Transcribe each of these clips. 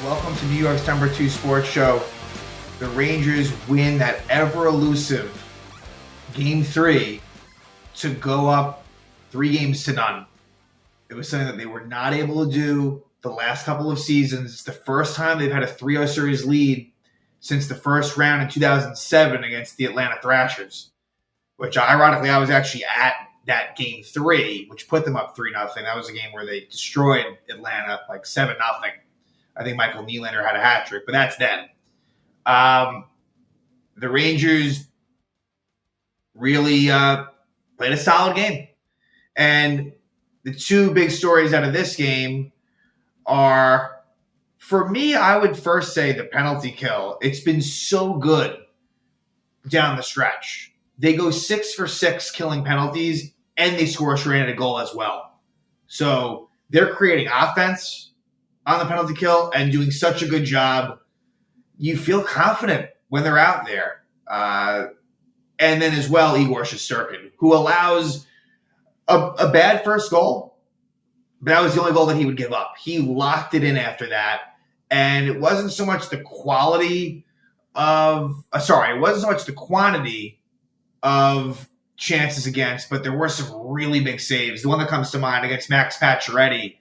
Welcome to New York's number 2 sports show. The Rangers win that ever-elusive Game 3 to go up 3-0. It was something that they were not able to do the last couple of seasons. It's the first time they've had a 3-0 series lead since the first round in 2007 against the Atlanta Thrashers, which ironically I was actually at that Game 3, which put them up 3-0. That was a game where they destroyed Atlanta like 7-0. I think Michael Nylander had a hat trick, but that's then. The Rangers really played a solid game. And the two big stories out of this game are, for me, I would first say the penalty kill. It's been so good down the stretch. They go 6 for 6 killing penalties, and they score a shorthanded goal as well. So they're creating offense on the penalty kill and doing such a good job. You feel confident when they're out there. And then as well, Igor Shesterkin, who allows a bad first goal, but that was the only goal that he would give up. He locked it in after that. And it wasn't so much the quantity of chances against, but there were some really big saves. The one that comes to mind against Max Pacioretty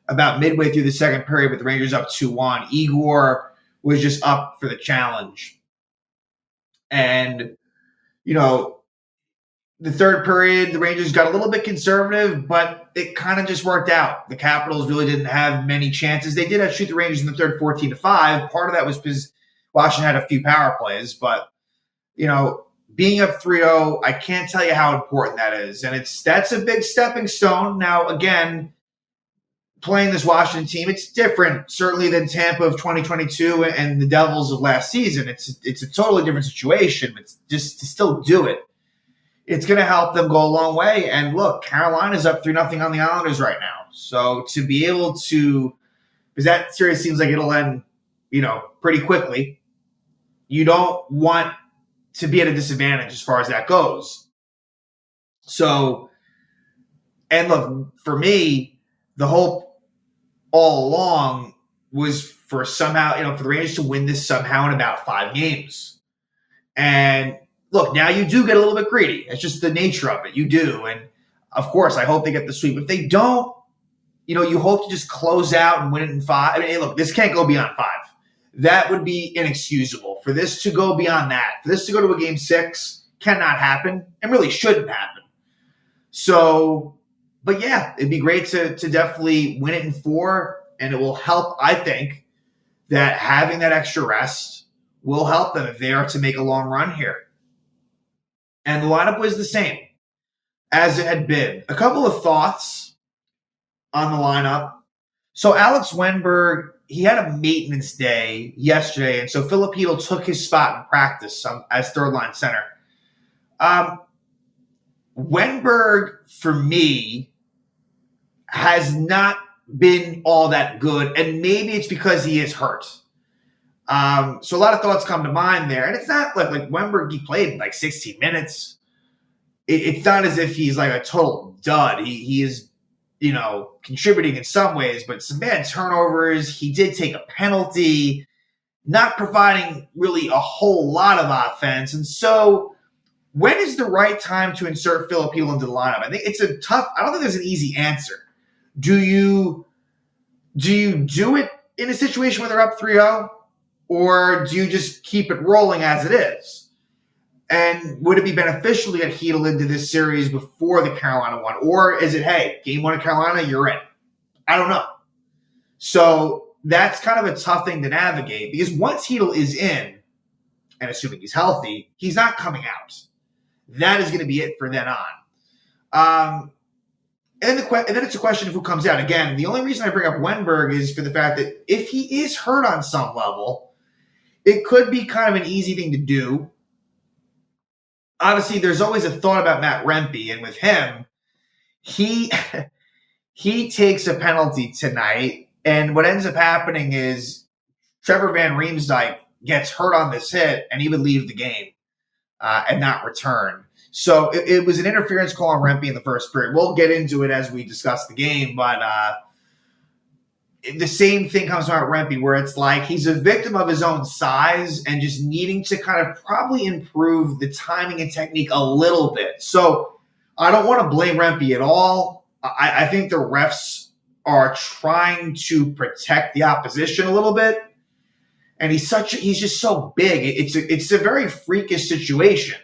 about midway through the second period with the Rangers up 2-1. Igor was just up for the challenge. And, the third period, the Rangers got a little bit conservative, but it kind of just worked out. The Capitals really didn't have many chances. They did shoot the Rangers in the third 14-5. Part of that was because Washington had a few power plays, but, being up 3-0, I can't tell you how important that is. And that's a big stepping stone. Now, again, playing this Washington team, it's different, certainly, than Tampa of 2022 and the Devils of last season. It's a totally different situation. But just to still do it, it's going to help them go a long way. And look, Carolina's up 3-0 on the Islanders right now. So to be able to, because that series seems like it'll end, pretty quickly. You don't want to be at a disadvantage as far as that goes. So, and look, for me, the hope all along was for somehow, for the Rangers to win this somehow in about 5 games. And look, now you do get a little bit greedy. It's just the nature of it. You do. And of course, I hope they get the sweep. If they don't, you hope to just close out and win it in 5. I mean, hey, look, this can't go beyond 5. That would be inexcusable. For this to go beyond that, for this to go to a Game 6, cannot happen and really shouldn't happen. So, but yeah, it'd be great to definitely win it in 4, and it will help, I think, that having that extra rest will help them if they are to make a long run here. And the lineup was the same as it had been. A couple of thoughts on the lineup. So Alex Wennberg, he had a maintenance day yesterday, and so Filipino took his spot in practice as third-line center. Wennberg, for me, has not been all that good, and maybe it's because he is hurt. So a lot of thoughts come to mind there. And it's not like Wennberg, he played like 16 minutes. It's not as if he's like a total dud. He is, contributing in some ways, but some bad turnovers. He did take a penalty, not providing really a whole lot of offense. And so when is the right time to insert Filipino into the lineup? I think it's I don't think there's an easy answer. Do you do it in a situation where they're up 3-0? Or do you just keep it rolling as it is? And would it be beneficial to get Chytil into this series before the Carolina one? Or is it, hey, Game 1 in Carolina, you're in? I don't know. So that's kind of a tough thing to navigate, because once Chytil is in, and assuming he's healthy, he's not coming out. That is going to be it for then on. And then it's a question of who comes out. Again, the only reason I bring up Wennberg is for the fact that if he is hurt on some level, it could be kind of an easy thing to do. Obviously, there's always a thought about Matt Rempe, and with him, he takes a penalty tonight, and what ends up happening is Trevor Van Riemsdyk gets hurt on this hit, and he would leave the game and not return. So it was an interference call on Rempe in the first period. We'll get into it as we discuss the game, but the same thing comes about Rempe, where it's like he's a victim of his own size and just needing to kind of probably improve the timing and technique a little bit. So I don't want to blame Rempe at all. I think the refs are trying to protect the opposition a little bit. And he's just so big. It's a very freakish situation.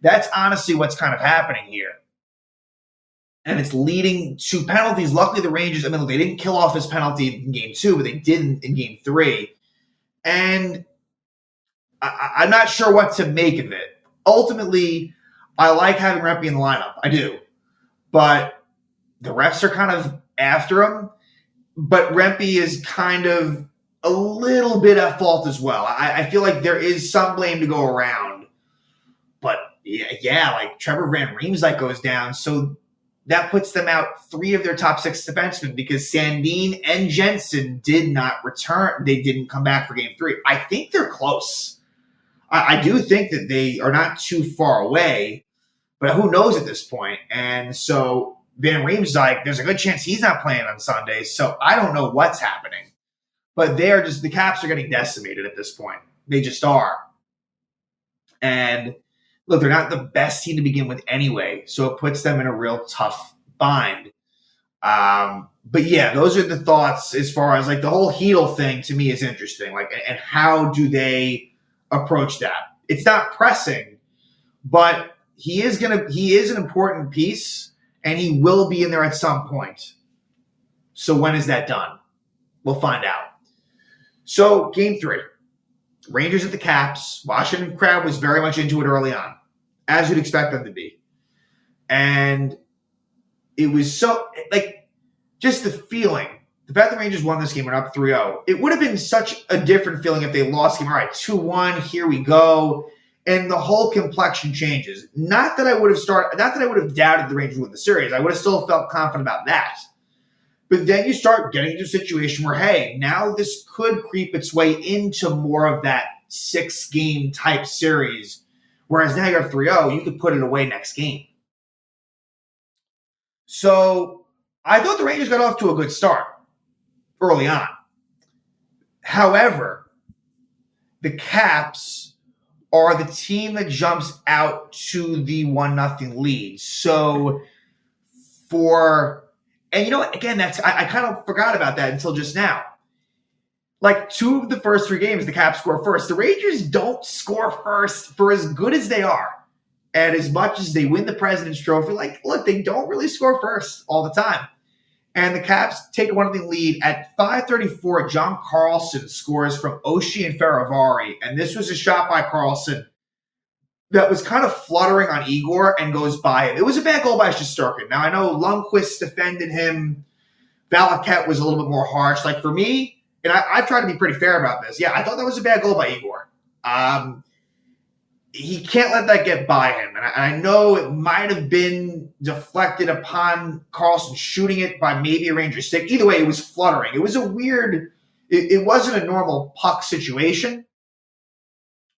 That's honestly what's kind of happening here. And it's leading to penalties. Luckily, the Rangers, they didn't kill off his penalty in game 2, but they did in game 3. And I'm not sure what to make of it. Ultimately, I like having Rempe in the lineup. I do. But the refs are kind of after him. But Rempe is kind of a little bit at fault as well. I feel like there is some blame to go around. But yeah, like Trevor Van Riemsdyk goes down. So that puts them out 3 of their top 6 defensemen because Sandin and Jensen did not return. They didn't come back for game 3. I think they're close. I do think that they are not too far away, but who knows at this point? And so Van Riemsdyk, there's a good chance he's not playing on Sunday. So I don't know what's happening. But the Caps are getting decimated at this point. They just are. And look, they're not the best team to begin with anyway, so it puts them in a real tough bind. But yeah, those are the thoughts as far as like the whole Hedl thing to me is interesting. Like, and how do they approach that? It's not pressing, but he is an important piece, and he will be in there at some point. So when is that done? We'll find out. So game 3, Rangers at the Caps. Washington crowd was very much into it early on, as you'd expect them to be. And it was so, like, just the feeling. The fact the Rangers won this game, went up 3-0. It would have been such a different feeling if they lost the game. All right, 2-1, here we go. And the whole complexion changes. Not that I would have doubted the Rangers would win the series. I would have still felt confident about that. But then you start getting into a situation where, hey, now this could creep its way into more of that 6-game type series. Whereas now you're 3-0, you could put it away next game. So I thought the Rangers got off to a good start early on. However, the Caps are the team that jumps out to the 1-0 lead. So and you know what? Again, I kind of forgot about that until just now. Like 2 of the first 3 games, the Caps score first. The Rangers don't score first for as good as they are. And as much as they win the President's Trophy, like, look, they don't really score first all the time. And the Caps take a 1-0 lead. At 5:34, John Carlson scores from Oshie and Faravari. And this was a shot by Carlson that was kind of fluttering on Igor and goes by him. It was a bad goal by Shesterkin. Now, I know Lundqvist defended him. Valaket was a little bit more harsh. Like, for me, and I've tried to be pretty fair about this. Yeah, I thought that was a bad goal by Igor. He can't let that get by him. And I know it might have been deflected upon Carlson shooting it by maybe a Ranger stick. Either way, it was fluttering. It was a weird – it wasn't a normal puck situation,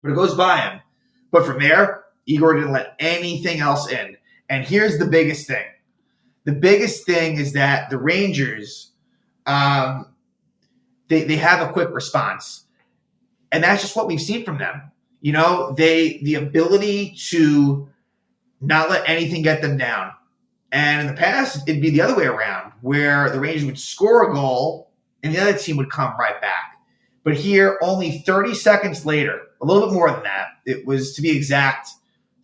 but it goes by him. But from there, Igor didn't let anything else in. And here's the biggest thing. The biggest thing is that the Rangers, they have a quick response. And that's just what we've seen from them. You know, the ability to not let anything get them down. And in the past, it'd be the other way around, where the Rangers would score a goal and the other team would come right back. But here, only 30 seconds later, a little bit more than that, it was, to be exact,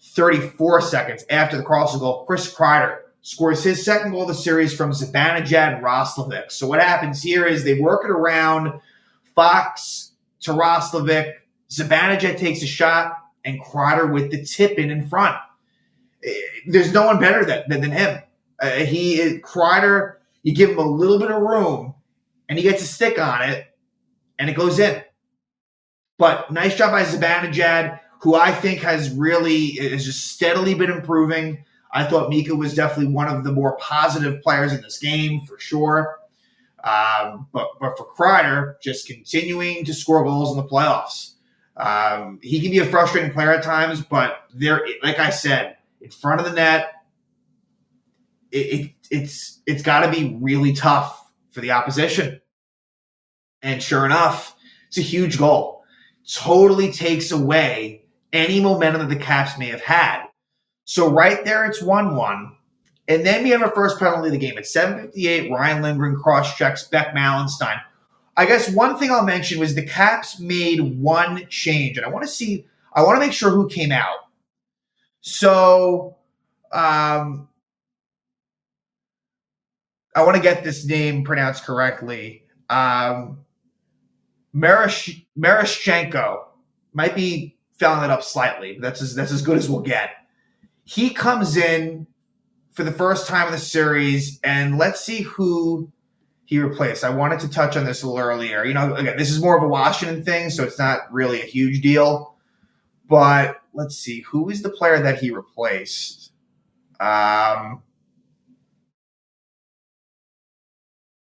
34 seconds after the Carlson goal, Chris Kreider scores his second goal of the series from Zibanejad and Roslovic. So what happens here is they work it around Fox to Roslovic. Zibanejad takes a shot, and Kreider with the tip in front. There's no one better than him. Kreider, you give him a little bit of room, and he gets a stick on it, and it goes in. But nice job by Zibanejad, who I think has just steadily been improving. I thought Mika was definitely one of the more positive players in this game, for sure. But for Kreider, just continuing to score goals in the playoffs. He can be a frustrating player at times, but like I said, in front of the net, it's got to be really tough for the opposition. And sure enough, it's a huge goal. Totally takes away any momentum that the Caps may have had. So right there, it's 1-1. And then we have our first penalty of the game. At 7:58, Ryan Lindgren cross-checks Beck Malenstein. I guess one thing I'll mention was the Caps made one change. And I want to make sure who came out. So I want to get this name pronounced correctly. Marishchenko. Might be fouling it up slightly, but that's as good as we'll get. He comes in for the first time in the series, and let's see who he replaced. I wanted to touch on this a little earlier. Again, this is more of a Washington thing, so it's not really a huge deal. But let's see. Who is the player that he replaced? I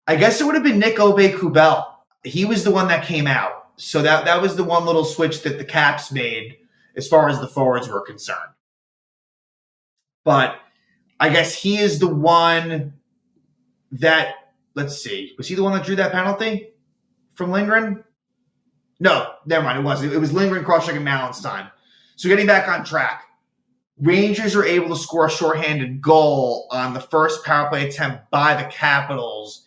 guess it would have been Nick Aube-Kubel. He was the one that came out. So that was the one little switch that the Caps made as far as the forwards were concerned. But I guess he is the one that, let's see, was he the one that drew that penalty from Lindgren? No, never mind, it wasn't. It was Lindgren cross-checking Malenstein. So getting back on track, Rangers are able to score a shorthanded goal on the first power play attempt by the Capitals,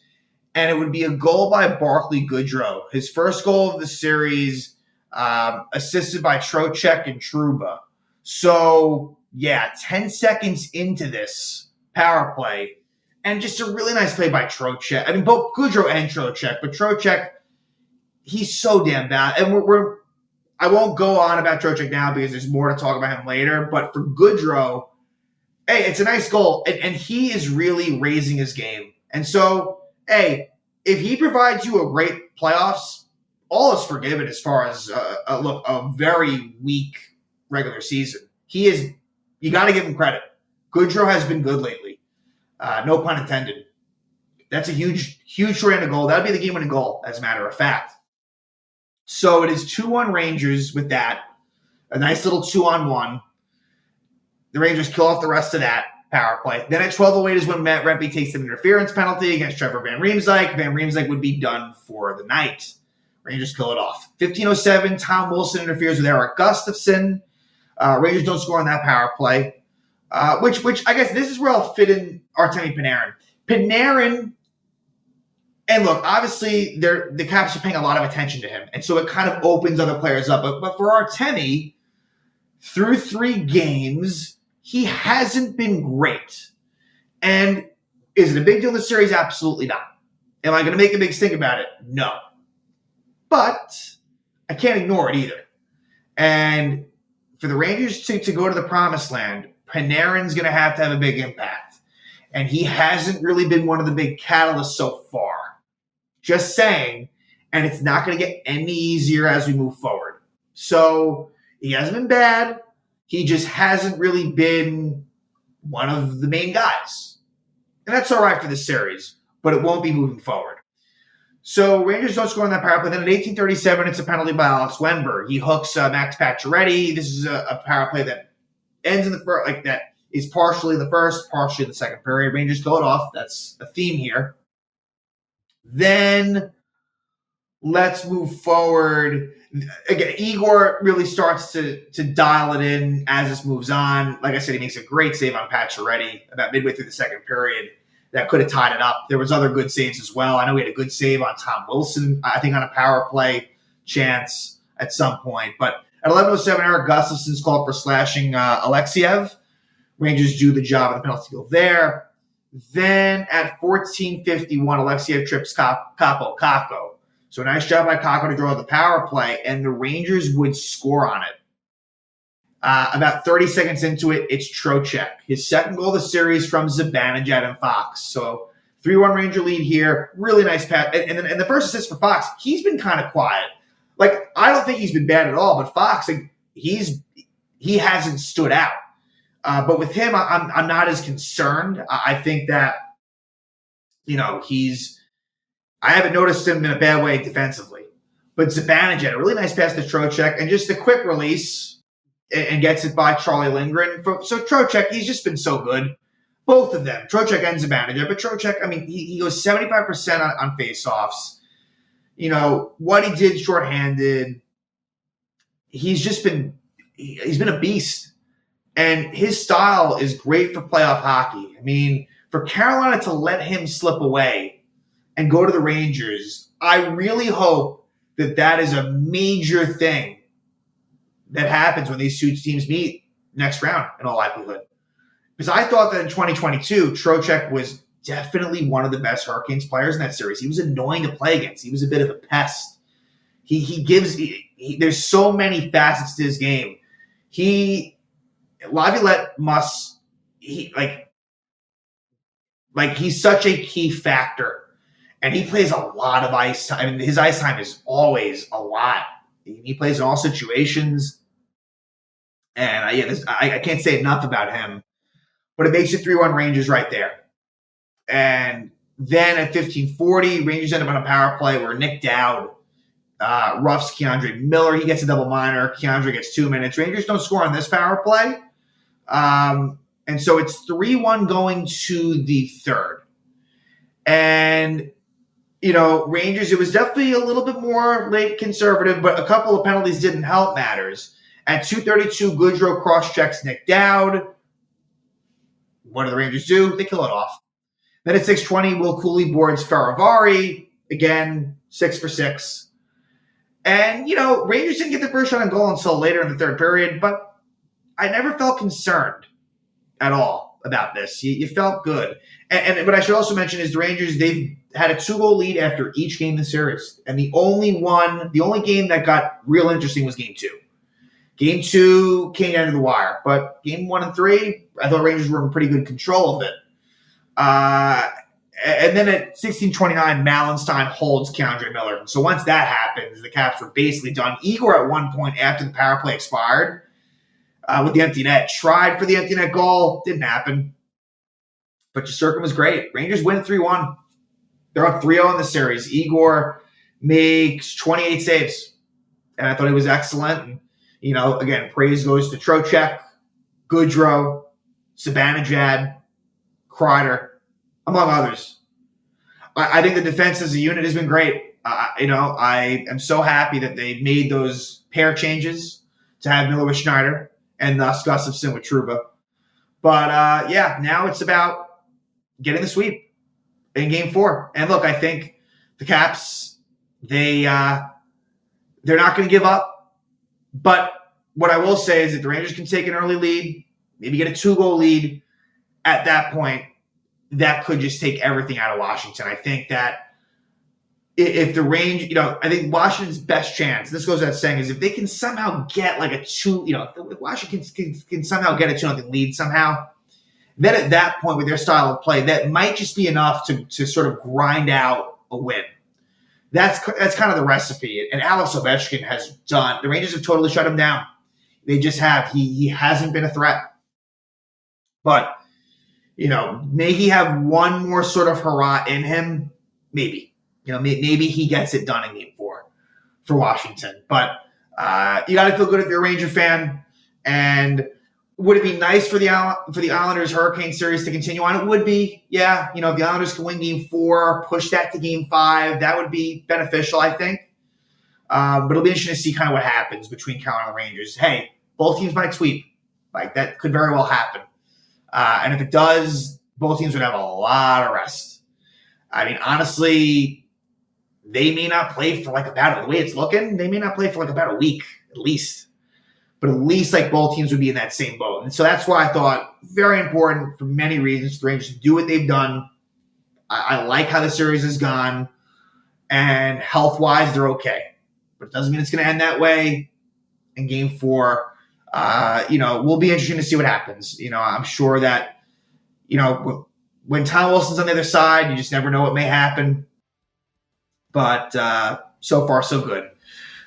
and it would be a goal by Barclay Goodrow. His first goal of the series, assisted by Trocheck and Trouba. So, 10 seconds into this power play, and just a really nice play by Trocheck. I mean, both Goodrow and Trocheck, but Trocheck, he's so damn bad. And I won't go on about Trocheck now because there's more to talk about him later. But for Goodrow, hey, it's a nice goal. And he is really raising his game. And so, hey, if he provides you a great playoffs, all is forgiven as far as a very weak regular season. You got to give him credit. Goodrow has been good lately. No pun intended. That's a huge short-handed goal. That would be the game-winning goal, as a matter of fact. So it is 2-1 Rangers with that. A nice little 2-on-1. The Rangers kill off the rest of that power play. Then at 12:08 is when Matt Rempe takes an interference penalty against Trevor Van Riemsdyk. Van Riemsdyk would be done for the night. Rangers kill it off. 15:07, Tom Wilson interferes with Eric Gustafsson. Rangers don't score on that power play. Which I guess this is where I'll fit in Artemi Panarin. Panarin, and look, obviously the Caps are paying a lot of attention to him, and so it kind of opens other players up. But for Artemi, through 3 games, he hasn't been great. And is it a big deal in the series? Absolutely not. Am I going to make a big stink about it? No. But I can't ignore it either. And for the Rangers to go to the promised land, Panarin's going to have a big impact. And he hasn't really been one of the big catalysts so far. Just saying. And it's not going to get any easier as we move forward. So he hasn't been bad. He just hasn't really been one of the main guys. And that's all right for this series, but it won't be moving forward. So Rangers don't score on that power play. Then at 18:37, it's a penalty by Alex Wenberg. He hooks Max Pacioretty. This is a power play that ends in the first, like that is partially the first, partially the second period. Rangers kill it off. That's a theme here. Then let's move forward. Again, Igor really starts to dial it in as this moves on. Like I said, he makes a great save on Pacioretty about midway through the second period. That could have tied it up. There was other good saves as well. I know he had a good save on Tom Wilson, I think on a power play chance at some point. But at 11:07, Eric Gustafsson's called for slashing Alexiev. Rangers do the job of the penalty kill there. Then at 14:51, Alexiev trips Capo Kakko. So a nice job by Kakko to draw the power play, and the Rangers would score on it. About 30 seconds into it, it's Trocheck. His second goal of the series from Zibanejad and Fox. So 3-1 Ranger lead here. Really nice pass. And the first assist for Fox, he's been kind of quiet. Like, I don't think he's been bad at all, but Fox, like, he hasn't stood out. But with him, I'm not as concerned. I think that, I haven't noticed him in a bad way defensively. But Zibanejad, a really nice pass to Trocheck, and just a quick release and gets it by Charlie Lindgren. So Trocheck, he's just been so good. Both of them, Trocheck and Zibanejad. But Trocheck, I mean, he goes 75% on faceoffs. what he did shorthanded, he's been a beast. And his style is great for playoff hockey. I mean, for Carolina to let him slip away and go to the Rangers, I really hope that is a major thing that happens when these two teams meet next round, in all likelihood. Because I thought that in 2022, Trocheck was definitely one of the best Hurricanes players in that series. He was annoying to play against. He was a bit of a pest. There's so many facets to his game. Laviolette must, he's such a key factor. And he plays a lot of ice time. I mean, his ice time is always a lot. He plays in all situations. And I can't say enough about him. But it makes it 3-1 Rangers right there. And then at 15:40, Rangers end up on a power play where Nick Dowd roughs Keandre Miller. He gets a double minor. Keandre gets 2 minutes. Rangers don't score on this power play. And so it's 3-1 going to the third. And, Rangers, it was definitely a little bit more late conservative, but a couple of penalties didn't help matters. At 2:32, Goodrow cross-checks Nick Dowd. What do the Rangers do? They kill it off. Then at 6:20, Will Cooley boards Faravari. Again, 6 for 6. And, Rangers didn't get the first shot on goal until later in the third period, but I never felt concerned at all about this. You felt good. And what I should also mention is the Rangers, they've had a 2-goal lead after each game in the series. And the only game that got real interesting was Game 2. Game 2 came down to the wire. But Game 1 and 3, I thought Rangers were in pretty good control of it. And then at 16:29, Malenstein holds Keandre Miller. So once that happens, the Caps were basically done. Igor, at one point after the power play expired, with the empty net, tried for the empty net goal. Didn't happen. But Shesterkin was great. Rangers win 3-1. They're up 3-0 in the series. Igor makes 28 saves. And I thought he was excellent. And, again, praise goes to Trocheck, Goodrow, Zibanejad, Kreider, among others. I think the defense as a unit has been great. I am so happy that they made those pair changes to have Miller with Schneider and thus Gustafsson with Trouba. But, now it's about getting the sweep in Game 4. And look, I think the Caps, they're not going to give up. But what I will say is that the Rangers can take an early lead, maybe get a 2-goal lead. At that point, that could just take everything out of Washington. I think that if the Rangers, I think Washington's best chance, this goes without saying, is if they can somehow get like a 2, if Washington can somehow get a 2-0 lead somehow, then at that point with their style of play, that might just be enough to sort of grind out a win. That's kind of the recipe. And Alex Ovechkin has done, the Rangers have totally shut him down. They just have. He hasn't been a threat. But, may he have one more sort of hurrah in him? Maybe. Maybe he gets it done in Game 4 for Washington. But you got to feel good if you're a Ranger fan. And would it be nice for the Islanders Hurricane series to continue on? It would be. Yeah. If the Islanders can win Game 4, push that to Game 5, that would be beneficial, I think. But it'll be interesting to see kind of what happens between Carolina and the Rangers. Hey, both teams might sweep. That could very well happen. And if it does, both teams would have a lot of rest. I mean, honestly, they may not play for about, the way it's looking, they may not play for about a week at least. But at least both teams would be in that same boat. And so that's why I thought very important for many reasons for the Rangers to do what they've done. I like how the series has gone. And health-wise, they're okay. But it doesn't mean it's going to end that way in Game 4. Will be interesting to see what happens. I'm sure that, when Tom Wilson's on the other side, you just never know what may happen. But so far, so good.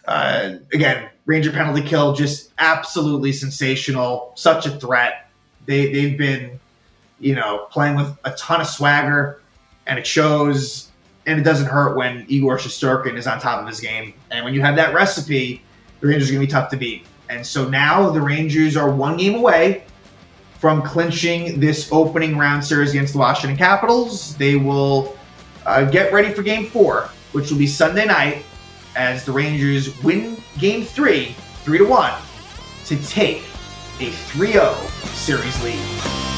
Again, Ranger penalty kill, just absolutely sensational. Such a threat. They've been, playing with a ton of swagger, and it shows. And it doesn't hurt when Igor Shesterkin is on top of his game. And when you have that recipe, the Rangers are going to be tough to beat. And so now the Rangers are one game away from clinching this opening round series against the Washington Capitals. They will get ready for Game 4, which will be Sunday night as the Rangers win Game 3, 3-1, to take a 3-0 series lead.